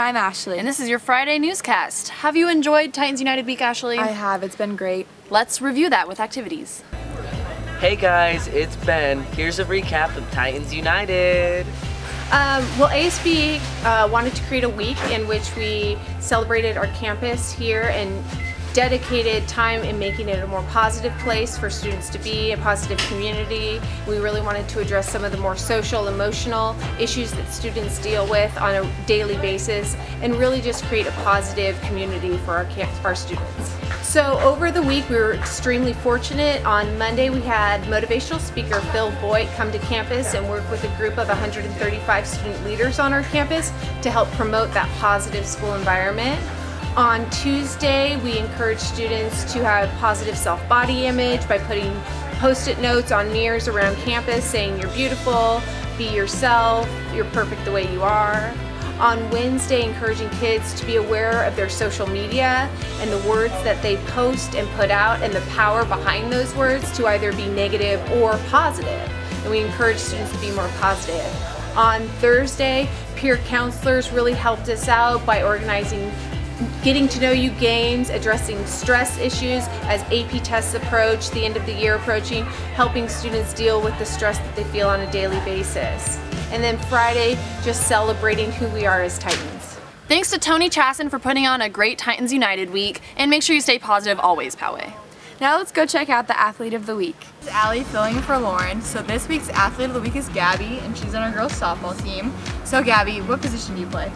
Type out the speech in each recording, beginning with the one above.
I'm Ashley. And this is your Friday newscast. Have you enjoyed Titans United Week, Ashley? I have. It's been great. Let's review that with activities. Hey guys, it's Ben. Here's a recap of Titans United. Well, ASB wanted to create a week in which we celebrated our campus here and dedicated time in making it a more positive place for students to be, a positive community. We really wanted to address some of the more social, emotional issues that students deal with on a daily basis and really just create a positive community for our students. So over the week we were extremely fortunate. On Monday we had motivational speaker Phil Boyd come to campus and work with a group of 135 student leaders on our campus to help promote that positive school environment. On Tuesday, we encourage students to have positive self-body image by putting post-it notes on mirrors around campus saying you're beautiful, be yourself, you're perfect the way you are. On Wednesday, encouraging kids to be aware of their social media and the words that they post and put out and the power behind those words to either be negative or positive. And we encourage students to be more positive. On Thursday, peer counselors really helped us out by organizing getting to know you games, addressing stress issues as AP tests approach, the end of the year approaching, helping students deal with the stress that they feel on a daily basis. And then Friday, just celebrating who we are as Titans. Thanks to Tony Chasson for putting on a great Titans United week, and make sure you stay positive always, Poway. Now let's go check out the Athlete of the Week. This is Allie filling in for Lauren. So this week's Athlete of the Week is Gabby, and she's on our girls softball team. So Gabby, what position do you play?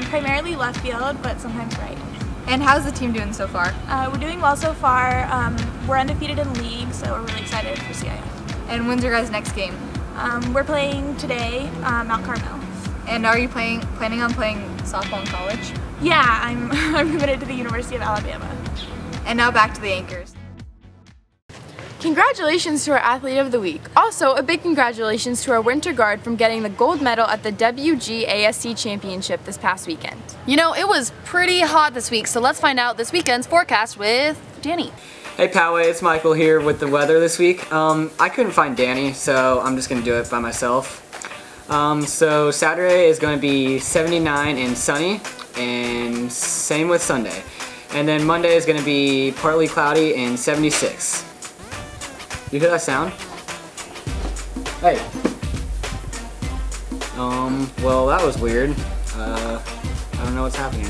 Primarily left field, but sometimes right. And how's the team doing so far? We're doing well so far. We're undefeated in league, so we're really excited for CIF. And when's your guys' next game? We're playing today, Mount Carmel. And are you planning on playing softball in college? Yeah, I'm committed to the University of Alabama. And now back to the anchors. Congratulations to our Athlete of the Week. Also, a big congratulations to our winter guard from getting the gold medal at the WGASC Championship this past weekend. You know, it was pretty hot this week, so let's find out this weekend's forecast with Danny. Hey Poway, it's Michael here with the weather this week. I couldn't find Danny, so I'm just going to do it by myself. So Saturday is going to be 79 and sunny, and same with Sunday. And then Monday is going to be partly cloudy and 76. You hear that sound? Hey. Well that was weird. I don't know what's happening.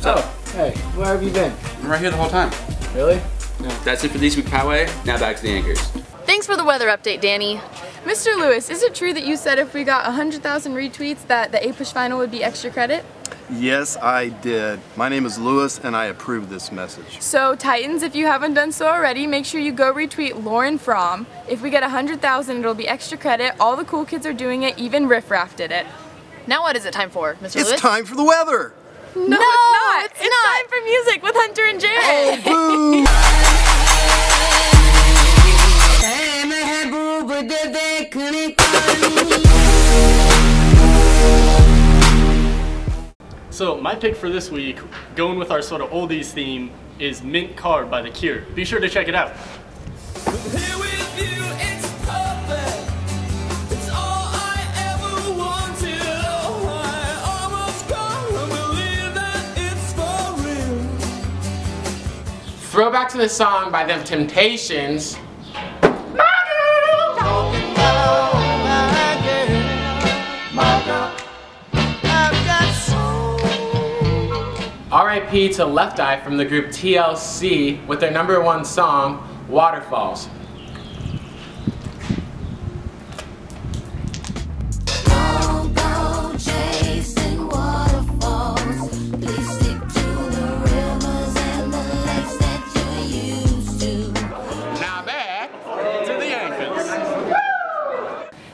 Oh, hey, where have you been? I'm right here the whole time. Really? No. That's it for this week, Poway. Now back to the anchors. Thanks for the weather update, Danny. Mr. Lewis, is it true that you said if we got 100,000 retweets that the A-Push final would be extra credit? Yes, I did. My name is Lewis and I approve this message. So Titans, if you haven't done so already, make sure you go retweet Lauren Fromm. If we get 100,000, it'll be extra credit. All the cool kids are doing it, even Riff Raff did it. Now what is it time for, Mr. Lewis? It's time for the weather! No, it's not. It's time for music with Hunter and Jared. Oh, So my pick for this week, going with our sort of oldies theme, is Mint Card by The Cure. Be sure to check it out. Throwback to the song by them Temptations. R.I.P. to Left Eye from the group TLC with their #1 song, Waterfalls.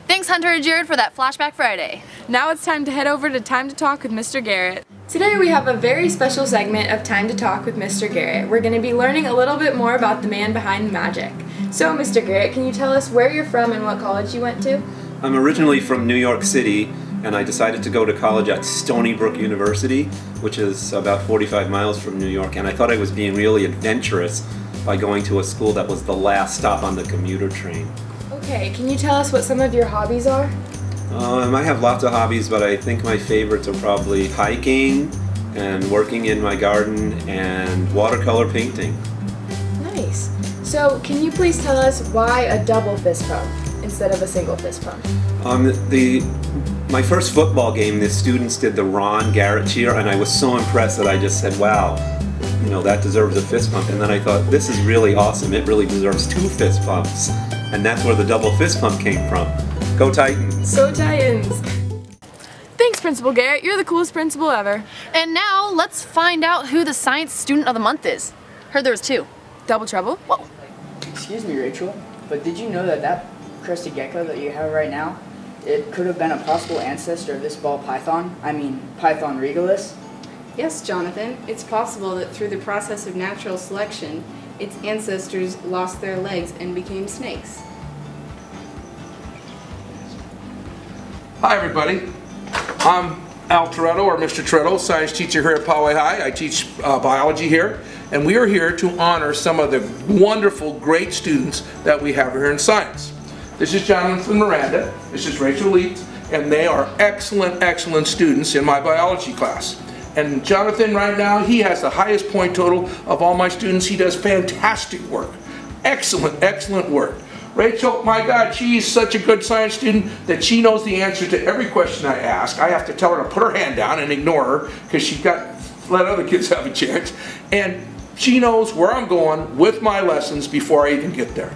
Thanks, Hunter and Jared, for that Flashback Friday. Now it's time to head over to Time to Talk with Mr. Garrett. Today we have a very special segment of Time to Talk with Mr. Garrett. We're going to be learning a little bit more about the man behind the magic. So, Mr. Garrett, can you tell us where you're from and what college you went to? I'm originally from New York City, and I decided to go to college at Stony Brook University, which is about 45 miles from New York, and I thought I was being really adventurous by going to a school that was the last stop on the commuter train. Okay, can you tell us what some of your hobbies are? I have lots of hobbies, but I think my favorites are probably hiking and working in my garden and watercolor painting. Nice. So, can you please tell us why a double fist pump instead of a single fist pump? My first football game, the students did the Ron Garrett cheer, and I was so impressed that I just said, wow, you know, that deserves a fist pump. And then I thought, this is really awesome. It really deserves 2 fist pumps. And that's where the double fist pump came from. Go Titans! Go Titans! Thanks, Principal Garrett. You're the coolest principal ever. And now, let's find out who the Science Student of the Month is. Heard there was 2. Double trouble? Whoa. Excuse me, Rachel, but did you know that crested gecko that you have right now, it could have been a possible ancestor of this ball python? I mean, Python regalis? Yes, Jonathan, it's possible that through the process of natural selection, its ancestors lost their legs and became snakes. Hi everybody, I'm Al Toretto, or Mr. Toretto, science teacher here at Poway High. I teach biology here, and we are here to honor some of the wonderful, great students that we have here in science. This is Jonathan Miranda, this is Rachel Leet, and they are excellent, excellent students in my biology class. And Jonathan right now, he has the highest point total of all my students. He does fantastic work. Excellent, excellent work. Rachel, my God, she's such a good science student that she knows the answer to every question I ask. I have to tell her to put her hand down and ignore her because she's got let other kids have a chance. And she knows where I'm going with my lessons before I even get there.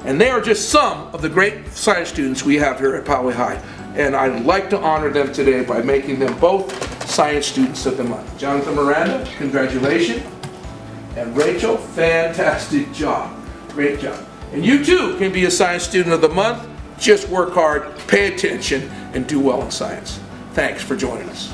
And they are just some of the great science students we have here at Poway High. And I'd like to honor them today by making them both Science Students of the Month. Jonathan Miranda, congratulations. And Rachel, fantastic job. Great job. And you too can be a Science Student of the Month. Just work hard, pay attention, and do well in science. Thanks for joining us.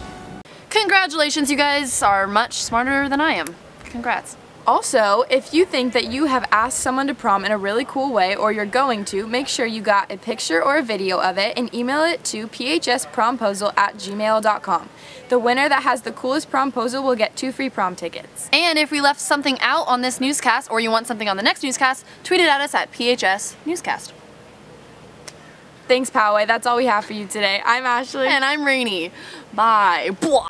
Congratulations, you guys are much smarter than I am. Congrats. Also, if you think that you have asked someone to prom in a really cool way, or you're going to, make sure you got a picture or a video of it and email it to phspromposal@gmail.com. The winner that has the coolest promposal will get 2 free prom tickets. And if we left something out on this newscast, or you want something on the next newscast, tweet it at us at PHS Newscast. Thanks, Poway. That's all we have for you today. I'm Ashley. And I'm Rainey. Bye. Blah.